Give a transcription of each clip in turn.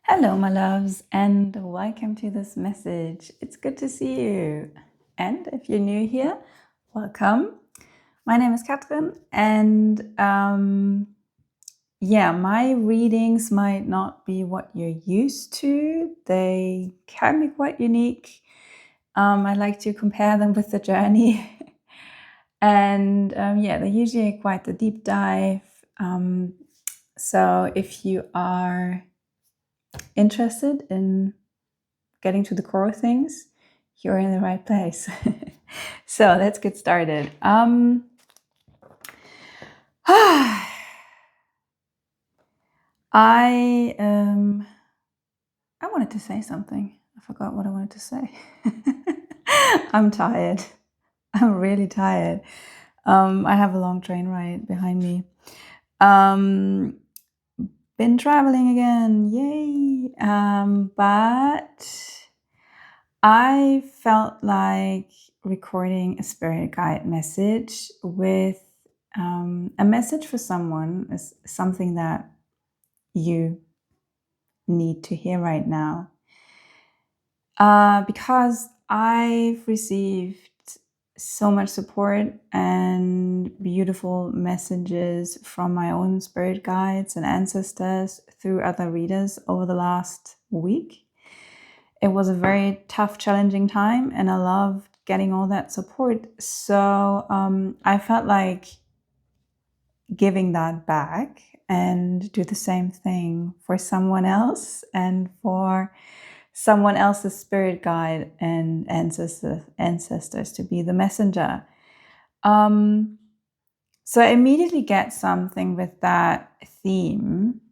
Hello, my loves, and welcome to this message. It's good to see you. And if you're new here, welcome. My name is Katrin, and my readings might not be what you're used to. They can be quite unique. I like to compare them with the journey. And they're usually quite the deep dive. So if you are interested in getting to the core of things, you're in the right place. So let's get started. I wanted to say something. I forgot what I wanted to say. I'm tired. I'm really tired. I have a long train ride behind me. Been traveling again, yay! But I felt like recording a spirit guide message with a message for someone is something that you need to hear right now. Because I've received so much support and beautiful messages from my own spirit guides and ancestors through other readers over the last week. It was a very tough, challenging time, and I loved getting all that support. So I felt like giving that back and do the same thing for someone else and for someone else's spirit guide and ancestors to be the messenger. So I immediately get something with that theme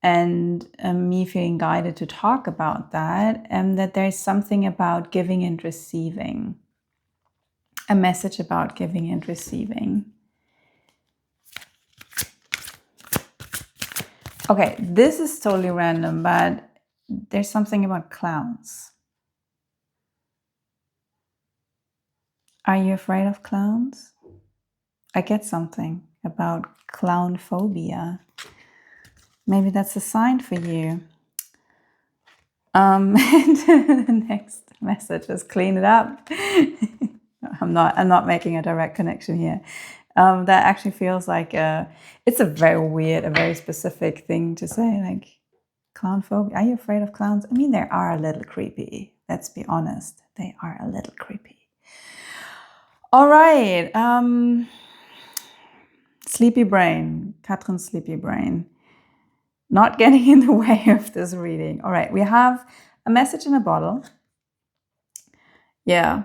and me feeling guided to talk about that, and that there's something about giving and receiving, a message about giving and receiving. Okay, this is totally random, but there's something about clowns. Are you afraid of clowns? I get something about clown phobia. Maybe that's a sign for you. And the next message is clean it up. I'm not making a direct connection here. That actually feels like it's a very weird, a very specific thing to say, like clown phobia. Are you afraid of clowns? I mean, they are a little creepy. Let's be honest. They are a little creepy. All right. Sleepy brain, Katrin's sleepy brain. Not getting in the way of this reading. All right, we have a message in a bottle. Yeah.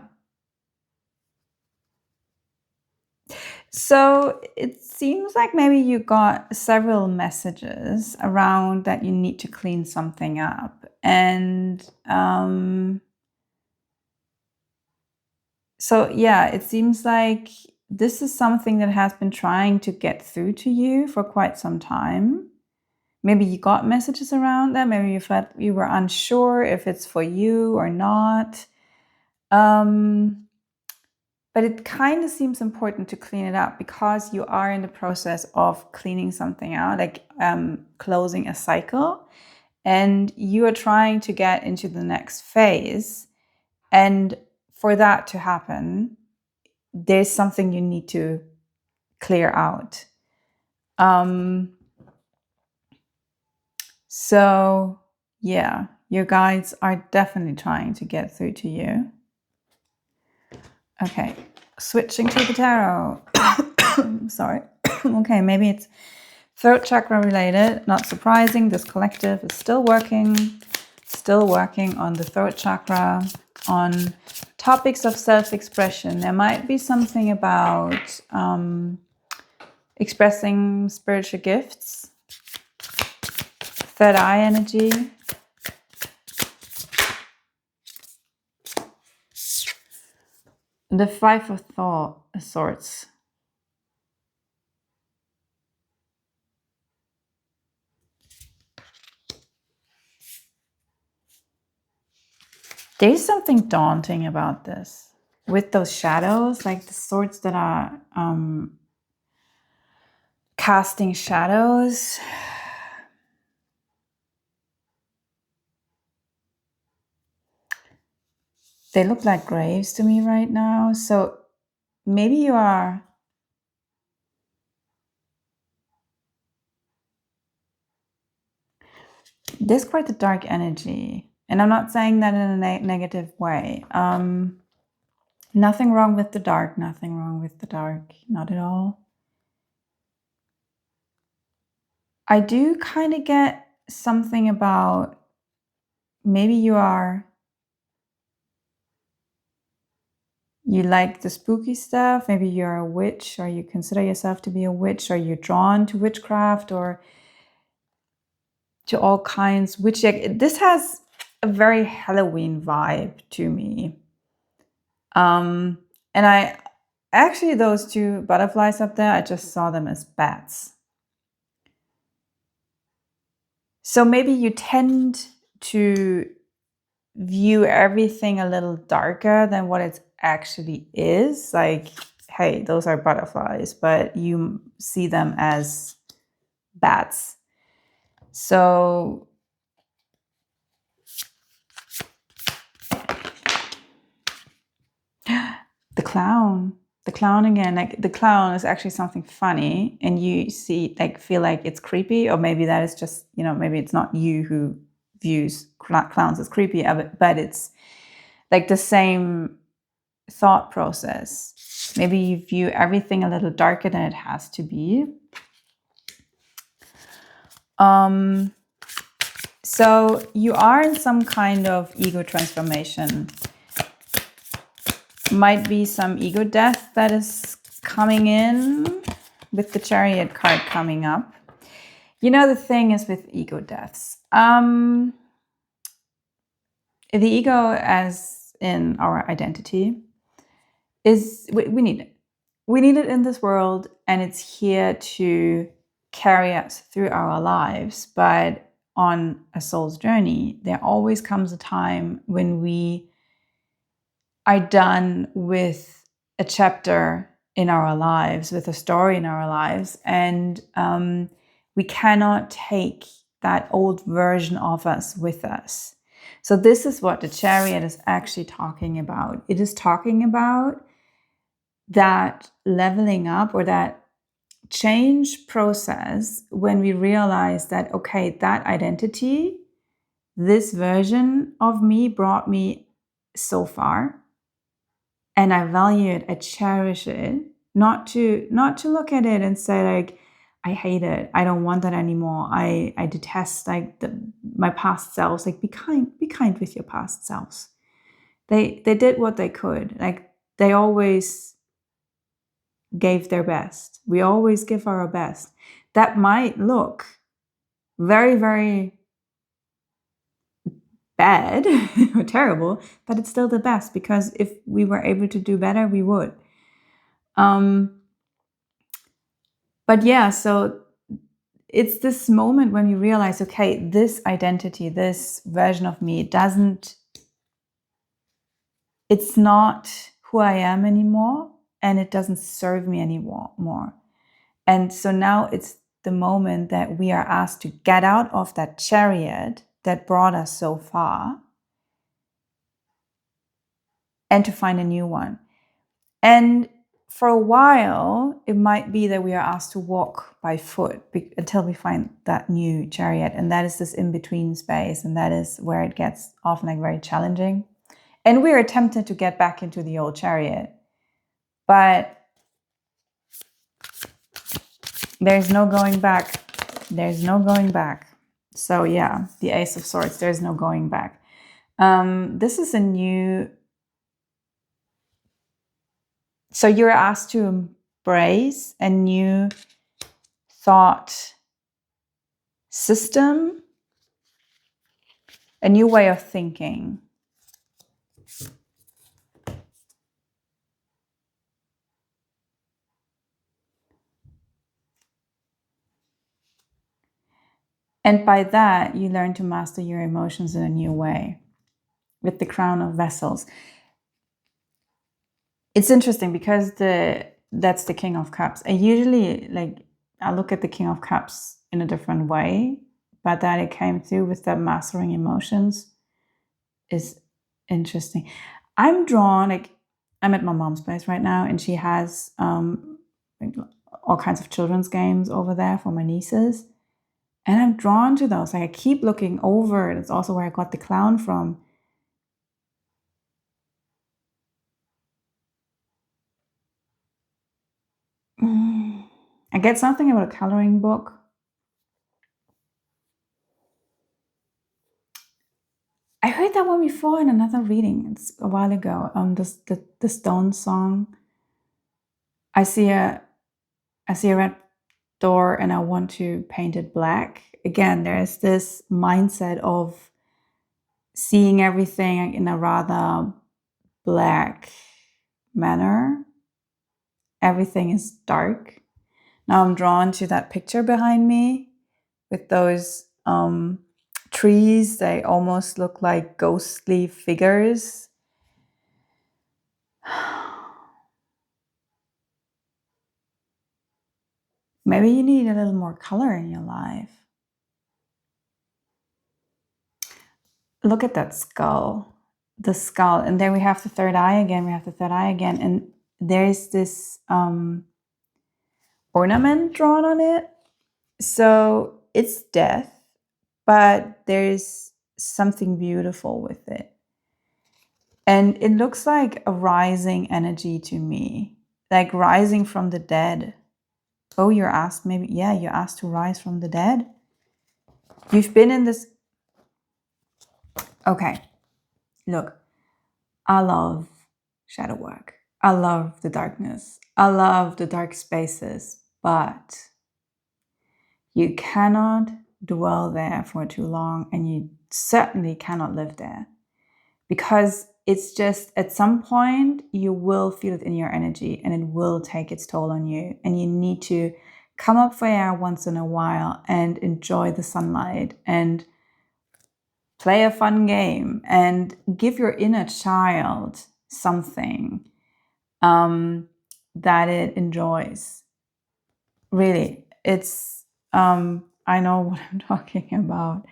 So it seems like maybe you got several messages around that you need to clean something up. And it seems like this is something that has been trying to get through to you for quite some time. Maybe you got messages around that. Maybe you felt you were unsure if it's for you or not. But it kind of seems important to clean it up because you are in the process of cleaning something out, like closing a cycle, and you are trying to get into the next phase. And for that to happen, there's something you need to clear out. Your guides are definitely trying to get through to you. Okay, switching to the tarot. Sorry. Okay, maybe it's throat chakra related. Not surprising, this collective is still working on the throat chakra, on topics of self-expression. There might be something about expressing spiritual gifts, third eye energy. The Five of Swords. There's something daunting about this. With those shadows, like the swords that are casting shadows. They look like graves to me right now. So maybe you are. There's quite a dark energy. And I'm not saying that in a negative way. Nothing wrong with the dark, nothing wrong with the dark, not at all. I do kind of get something about maybe you like the spooky stuff, maybe you're a witch, or you consider yourself to be a witch, or you're drawn to witchcraft or to all kinds. This has a very Halloween vibe to me. And I actually, those two butterflies up there, I just saw them as bats. So maybe you tend to view everything a little darker than what it actually is. Like, hey, those are butterflies, but you see them as bats. So the clown again, like the clown is actually something funny, and you feel like it's creepy, or maybe that is just, maybe it's not you who views clowns as creepy, but it's like the same thought process. Maybe you view everything a little darker than it has to be. So you are in some kind of ego transformation. Might be some ego death that is coming in with the Chariot card coming up. The thing is with ego deaths. The ego, as in our identity, is we need it. We need it in this world, and it's here to carry us through our lives. But on a soul's journey, there always comes a time when we are done with a chapter in our lives, with a story in our lives, and we cannot take that old version of us with us. So this is what the Chariot is actually talking about. It is talking about that leveling up, or that change process, when we realize that, okay, that identity, this version of me brought me so far, and I value it, I cherish it, not to look at it and say like, I hate it, I don't want that anymore, I detest my past selves. Like, be kind with your past selves. They did what they could. Like, they always gave their best. We always give our best. That might look very, very bad or terrible, but it's still the best, because if we were able to do better, we would. But yeah, so it's this moment when you realize, okay, this identity, this version of me it's not who I am anymore, and it doesn't serve me anymore. And so now it's the moment that we are asked to get out of that chariot that brought us so far and to find a new one. And for a while, it might be that we are asked to walk by foot until we find that new chariot. And that is this in-between space. And that is where it gets often like very challenging. And we're tempted to get back into the old chariot. But there's no going back. There's no going back. So yeah, the Ace of Swords, there's no going back. This is a new... So you're asked to embrace a new thought system, a new way of thinking. And by that, you learn to master your emotions in a new way with the Crown of Vessels. It's interesting because that's the King of Cups. I usually I look at the King of Cups in a different way, but that it came through with that mastering emotions is interesting. I'm drawn, like, I'm at my mom's place right now, and she has like, all kinds of children's games over there for my nieces. And I'm drawn to those. Like, I keep looking over. That's also where I got the clown from. I get something about a coloring book. I heard that one before in another reading. It's a while ago. The Stone song. I see a red door and I want to paint it black. Again, there's this mindset of seeing everything in a rather black manner. Everything is dark. Now I'm drawn to that picture behind me with those trees. They almost look like ghostly figures. Maybe you need a little more color in your life. Look at that skull. The skull. And there we have the third eye again. And there's this ornament drawn on it. So it's death, but there's something beautiful with it. And it looks like a rising energy to me, like rising from the dead. Oh, you're asked, maybe, yeah, you're asked to rise from the dead. You've been in this. Okay, look, I love shadow work. I love the darkness. I love the dark spaces, but you cannot dwell there for too long, and you certainly cannot live there, because it's just at some point you will feel it in your energy and it will take its toll on you, and you need to come up for air once in a while and enjoy the sunlight and play a fun game and give your inner child something that it enjoys. Really, it's I know what I'm talking about.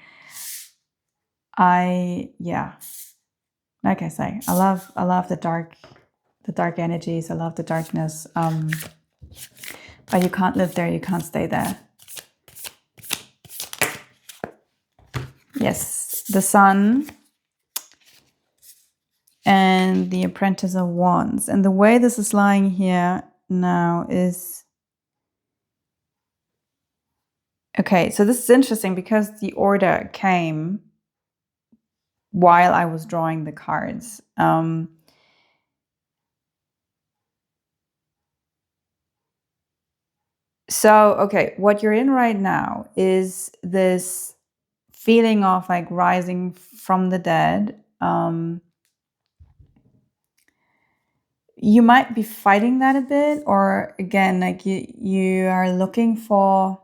Like I say, I love the dark energies. I love the darkness. But you can't live there. You can't stay there. Yes, the Sun and the Apprentice of Wands. And the way this is lying here now is okay. So this is interesting because the order came while I was drawing the cards. So, okay, what you're in right now is this feeling of like rising from the dead. You might be fighting that a bit, or again, like you are looking for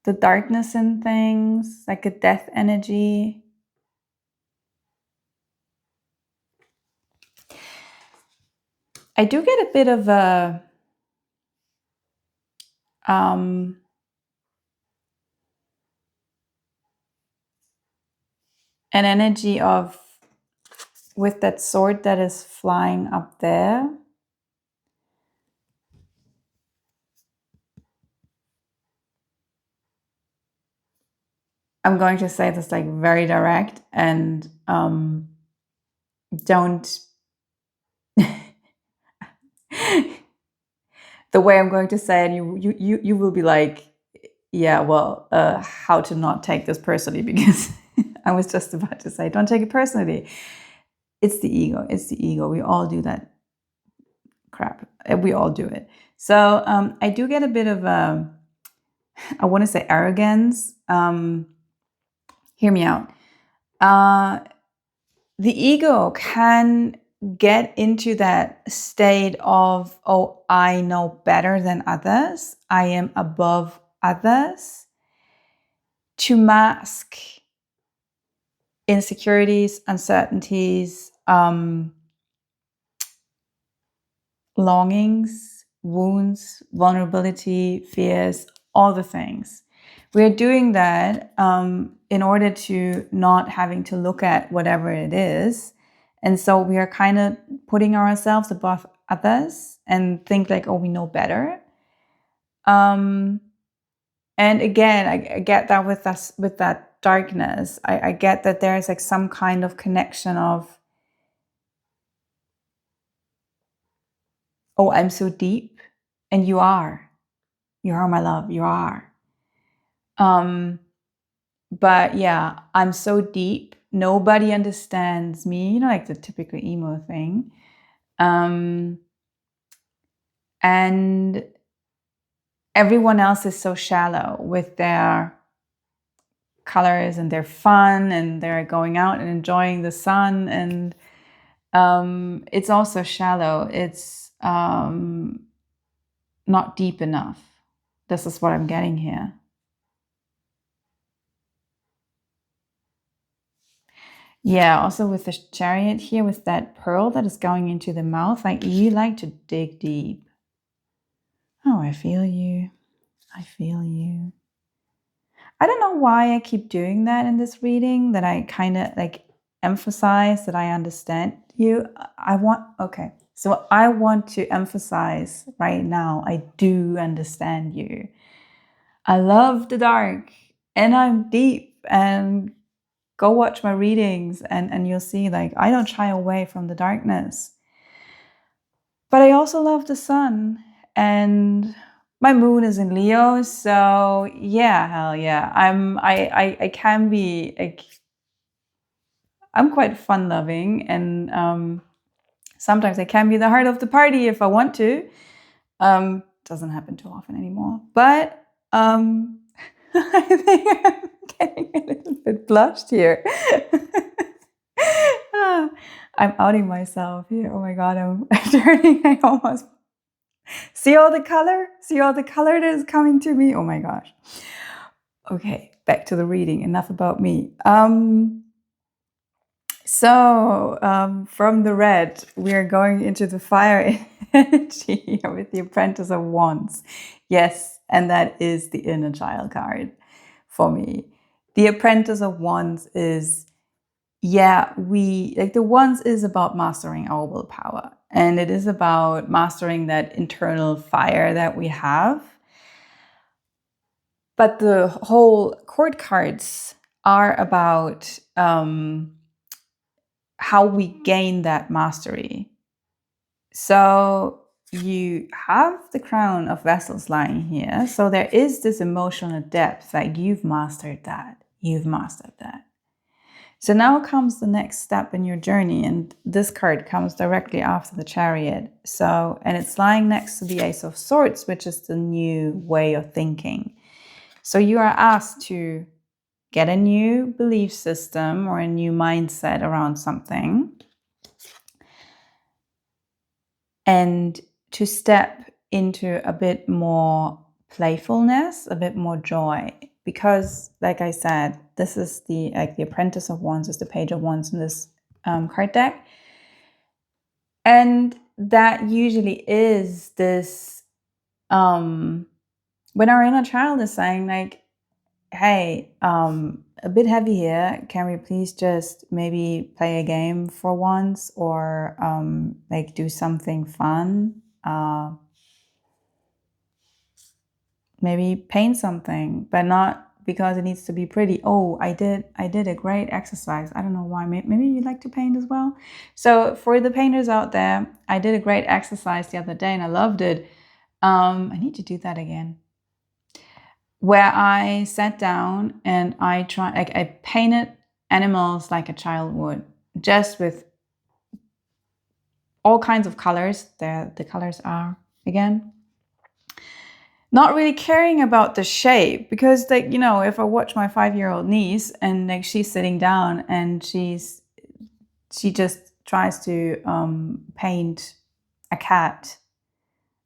the darkness in things, like a death energy. I do get a bit of a an energy of, with that sword that is flying up there. I'm going to say this like very direct, and don't the way I'm going to say it, you will be like, yeah, well, how to not take this personally, because I was just about to say, don't take it personally. It's the ego. It's the ego. We all do that crap. We all do it. So I do get a bit of I want to say arrogance. Hear me out. The ego can get into that state of, oh, I know better than others. I am above others, to mask insecurities, uncertainties, longings, wounds, vulnerability, fears, all the things. we're doing that in order to not having to look at whatever it is. And so we are kind of putting ourselves above others and think like, oh, we know better. And again, I get that with us, with that darkness. I get that there's like some kind of connection of, oh, I'm so deep, and you are my love, you are. But yeah, I'm so deep, nobody understands me, you know, like the typical emo thing. And everyone else is so shallow with their colors and their fun, and they're going out and enjoying the sun, and it's also shallow. It's not deep enough. This is what I'm getting here. Yeah, also with the Chariot here, with that pearl that is going into the mouth, like you like to dig deep. Oh, I feel you. I feel you. I don't know why I keep doing that in this reading, that I kind of like emphasize that I understand you. Okay. So I want to emphasize right now, I do understand you. I love the dark and I'm deep, and go watch my readings and you'll see, like, I don't shy away from the darkness. But I also love the sun, and my moon is in Leo, so yeah, hell yeah. I can be like, I'm quite fun loving, and sometimes I can be the heart of the party if I want to. Doesn't happen too often anymore. But I think I'm getting a little bit blushed here. I'm outing myself here. Oh my god, I'm turning. I almost see all the color. See all the color that is coming to me. Oh my gosh. Okay, back to the reading. Enough about me. From the red, we are going into the fire energy with the Apprentice of Wands. Yes, and that is the inner child card for me. The Apprentice of Wands is, yeah, the Wands is about mastering our willpower, and it is about mastering that internal fire that we have. But the whole court cards are about how we gain that mastery. So you have the Crown of Vessels lying here. So there is this emotional depth, like you've mastered that. You've mastered that. So now comes the next step in your journey, and this card comes directly after the Chariot. So, and it's lying next to the Ace of Swords, which is the new way of thinking. So you are asked to get a new belief system or a new mindset around something, and to step into a bit more playfulness, a bit more joy. Because, like I said, this is the Apprentice of Wands is the Page of Wands in this card deck. And that usually is this, when our inner child is saying like, hey, a bit heavy here. Can we please just maybe play a game for once, or like do something fun? Maybe paint something, but not because it needs to be pretty. Oh, I did a great exercise. I don't know why. Maybe you like to paint as well. So for the painters out there, I did a great exercise the other day and I loved it. I need to do that again. Where I sat down and I painted animals like a child would, just with all kinds of colors. The colors are, again, not really caring about the shape, because, like, you know, if I watch my 5-year-old niece and like she's sitting down and she just tries to paint a cat.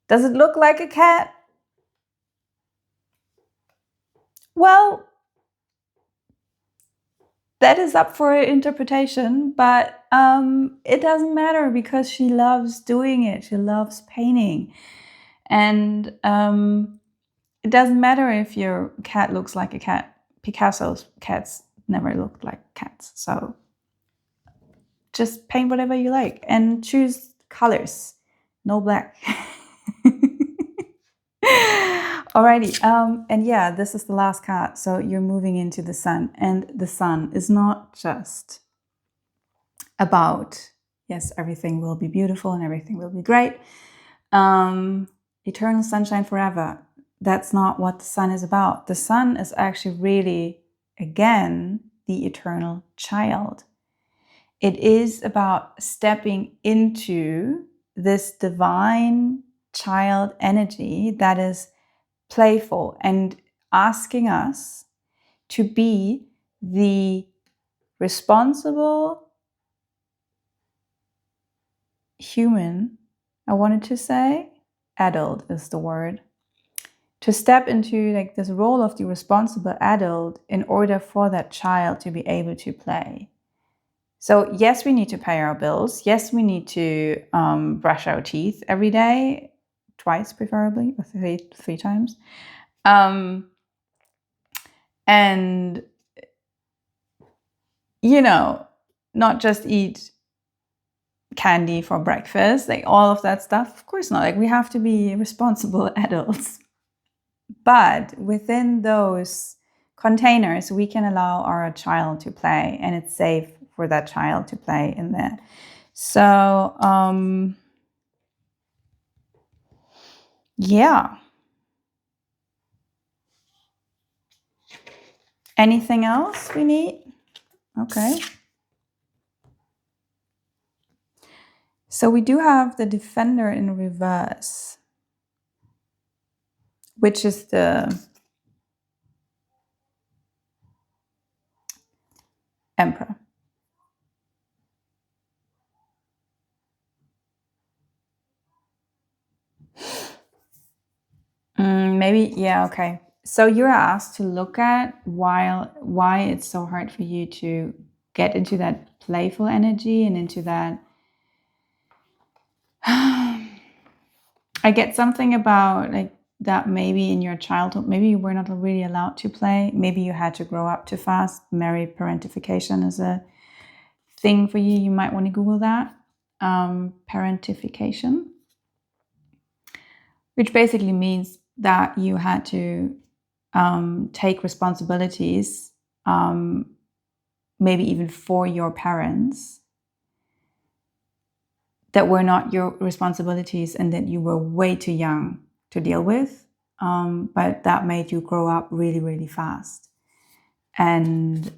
Does it look like a cat? Well, that is up for interpretation, but it doesn't matter because she loves doing it. She loves painting. And it doesn't matter if your cat looks like a cat. Picasso's cats never looked like cats. So just paint whatever you like and choose colors. No black. Alrighty. And yeah, this is the last card. So you're moving into the sun, and the sun is not just about, yes, everything will be beautiful and everything will be great. Eternal sunshine forever. That's not what the sun is about. The sun is actually really, again, the eternal child. It is about stepping into this divine child energy that is playful and asking us to be the responsible human. I wanted to say adult is the word. To step into like this role of the responsible adult in order for that child to be able to play. So yes, we need to pay our bills. Yes, we need to brush our teeth every day, twice preferably, or three times. And, you know, not just eat candy for breakfast, like all of that stuff. Of course not. Like we have to be responsible adults. But within those containers, we can allow our child to play, and it's safe for that child to play in there. So, yeah. Anything else we need? Okay. So we do have the Defender in reverse, which is the Emperor. Maybe, yeah, okay. So you're asked to look at why it's so hard for you to get into that playful energy and into that. I get something about like that maybe in your childhood, maybe you were not really allowed to play. Maybe you had to grow up too fast. Maybe parentification is a thing for you. You might want to Google that. Parentification, which basically means that you had to take responsibilities, maybe even for your parents, that were not your responsibilities and that you were way too young to deal with. But that made you grow up really, really fast. And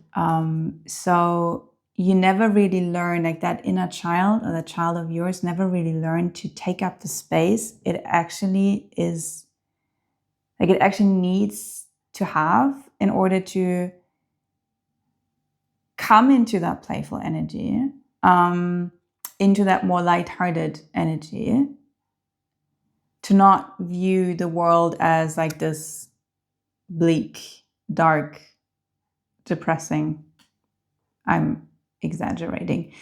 so you never really learn, like that inner child or that child of yours never really learned to take up the space it actually is, like it actually needs to have in order to come into that playful energy, into that more lighthearted energy, to not view the world as like this bleak, dark, depressing, I'm exaggerating,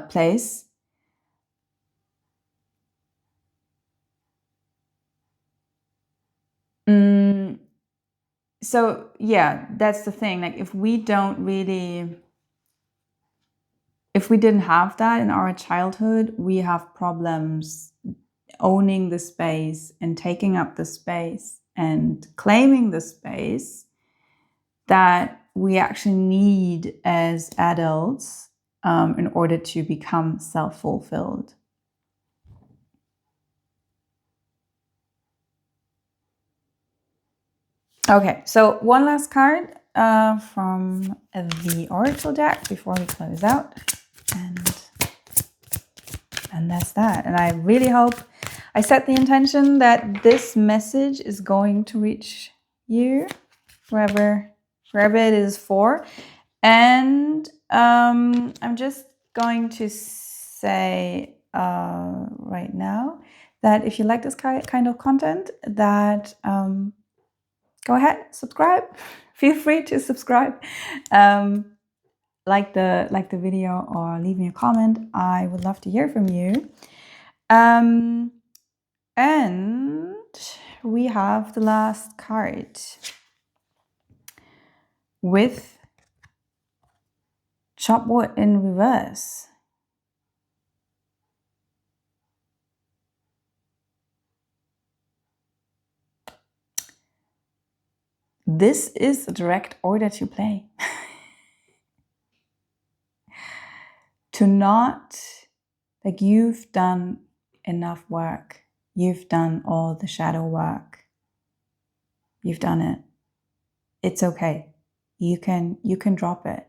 place. So yeah, that's the thing. Like if we didn't have that in our childhood, we have problems owning the space and taking up the space and claiming the space that we actually need as adults in order to become self-fulfilled. Okay, so one last card from the Oracle deck before we close out. And that's that. And I really hope I set the intention that this message is going to reach you wherever it is for. And I'm just going to say right now that if you like this kind of content, that go ahead, subscribe. Feel free to subscribe. Like the video or leave me a comment. I would love to hear from you. And we have the last card with chop wood in reverse. This is a direct order to play. To not, like, you've done enough work. You've done all the shadow work. You've done it. It's okay. You can drop it.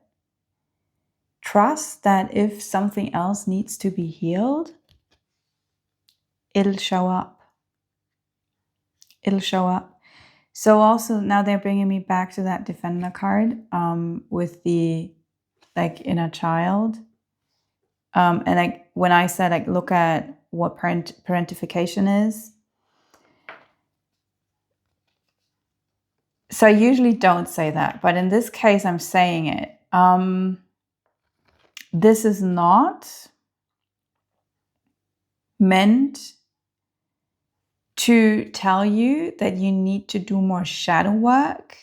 Trust that if something else needs to be healed, it'll show up. It'll show up. So also now they're bringing me back to that Defender card with the like inner child. And like when I said like look at what parentification is. So I usually don't say that, but in this case I'm saying it. This is not meant to tell you that you need to do more shadow work.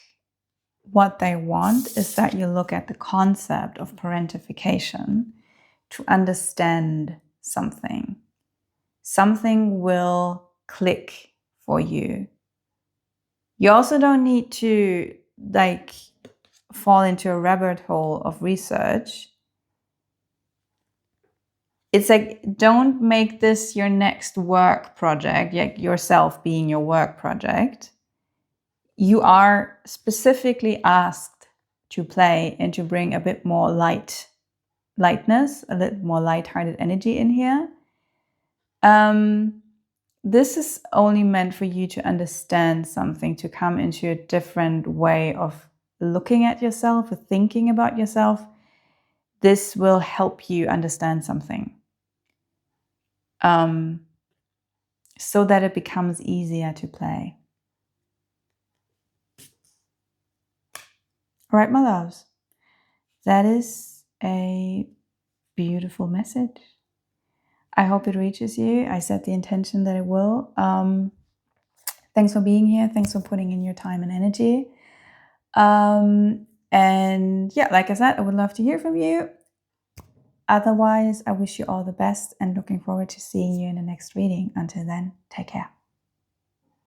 What they want is that you look at the concept of parentification to understand something. Something will click for you. You also don't need to like fall into a rabbit hole of research. It's like, don't make this your next work project, like yourself being your work project. You are specifically asked to play and to bring a bit more lightness, a little more lighthearted energy in here. This is only meant for you to understand something, to come into a different way of looking at yourself, or thinking about yourself. This will help you understand something. So that it becomes easier to play. All right, my loves. That is a beautiful message. I hope it reaches you. I set the intention that it will. Thanks for being here. Thanks for putting in your time and energy. And yeah, like I said, I would love to hear from you. Otherwise, I wish you all the best and looking forward to seeing you in the next reading. Until then, take care.